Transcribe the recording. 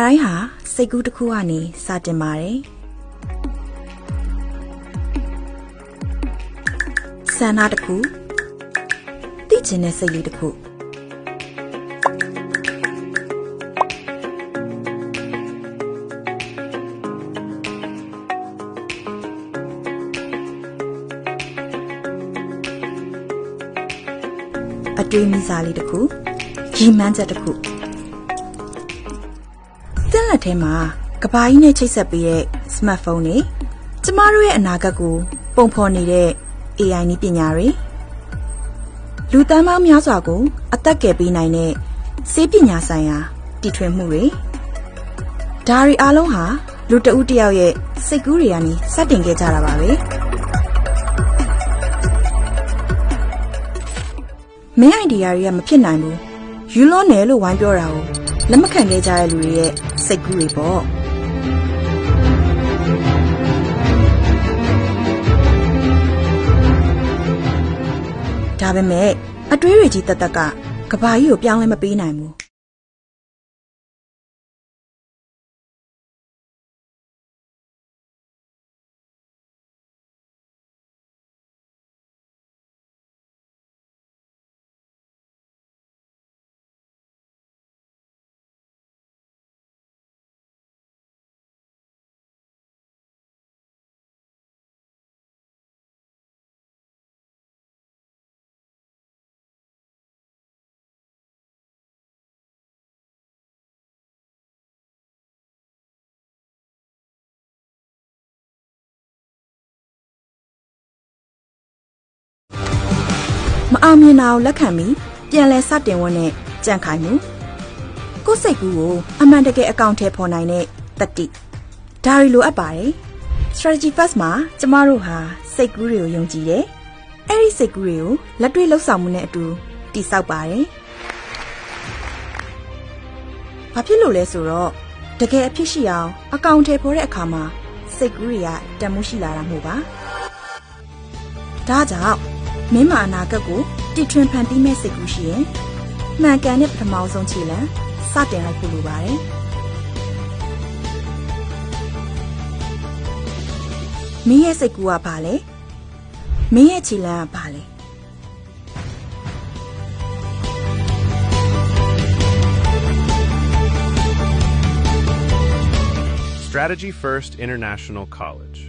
တိုင်းဟာစိတ်ကူးတစ်ခုကနေစတင်ပါတယ်ဆန္ဒတစ်ခုသိချင်တဲ့စိတ်လေးတစ်ခုအတွေးမိစားလေးတစ်ခုရည်မှန်းချက်တစ်ခုတက်လက်ထဲမှာကဘာကြီးနဲ့ချိတ်ဆက်ပေးတဲ့ smartphone တွေကျမတို့ရဲ့အနာဂတ်ကိုပုံဖော်နေတဲ့ AI နည်းပညာတွေလူသန်းပေါင်းများစွာကိုအသက်ကယ်ပေးနိုင်တဲ့ဆေးပညာဆိုင်ရာတီထွင်မှုတွေဒါတွေအားလုံးဟာလူတဦးတစ်ယောက်ရဲ့စိတ်ကူးတွေကနေစတင်ခဲ့ကြတာပါပဲမင်း idea တွေကမဖြစ်နိုင်ဘူးယူလွန်တယ်လို့ဝိုင်းပြောတာကိုလက်မခံခဲ့ကြတဲ့လူတွေရဲ့စိတ်ကူးတွေပေါ့ဒါပေမဲ့အတွေးတွေကြီးတက်ကကဘာကြီးကိုပြောင်းလဲမပေးနိုင်ဘူးမအောင်မြင်တာကိုလက်ခံပြီးပြန်လဲစတင်ဝင်တဲ့ကြံ့ခိုင်မှုကိုယ်စိတ်ကူးကိုအမှန်တကယ်အကောင့်ထဲပေါ်နိုင်တဲ့တတိဒါတွေလိုအပ်ပါတယ် strategy first မှာကျမတို့ဟာစိတ်ကူးတွေကိုယုံကြည်တယ်အဲ့ဒီစိတ်ကူးတွေကိုလက်တွေ့လှုပ်ဆောင်မှုနဲ့အတူတည်ဆောက်ပါတယ်ဘာဖြစ်လို့လဲဆိုတော့တကယ်အဖြစ်ရှိအောင်အကောင့်ထဲပေါ်တဲ့အခါမှာစိတ်ကူးတွေကတန်မှုရှိလာတာမို့ပါဒါကြောင့်မင်းမအနာဂတ်ကိုတီထွင်ဖန်တီးမဲ့စိတ်ကူးရှိရင်မှန်ကန်တဲ့ပထမဆုံးခြေလှမ်းစတင်လိုက်ဖို့လိုပါတယ်မင်းရဲ့စိတ်ကူးကဘာလဲမင်းရဲ့ခြေလှမ်းကဘာလဲ Strategy First International College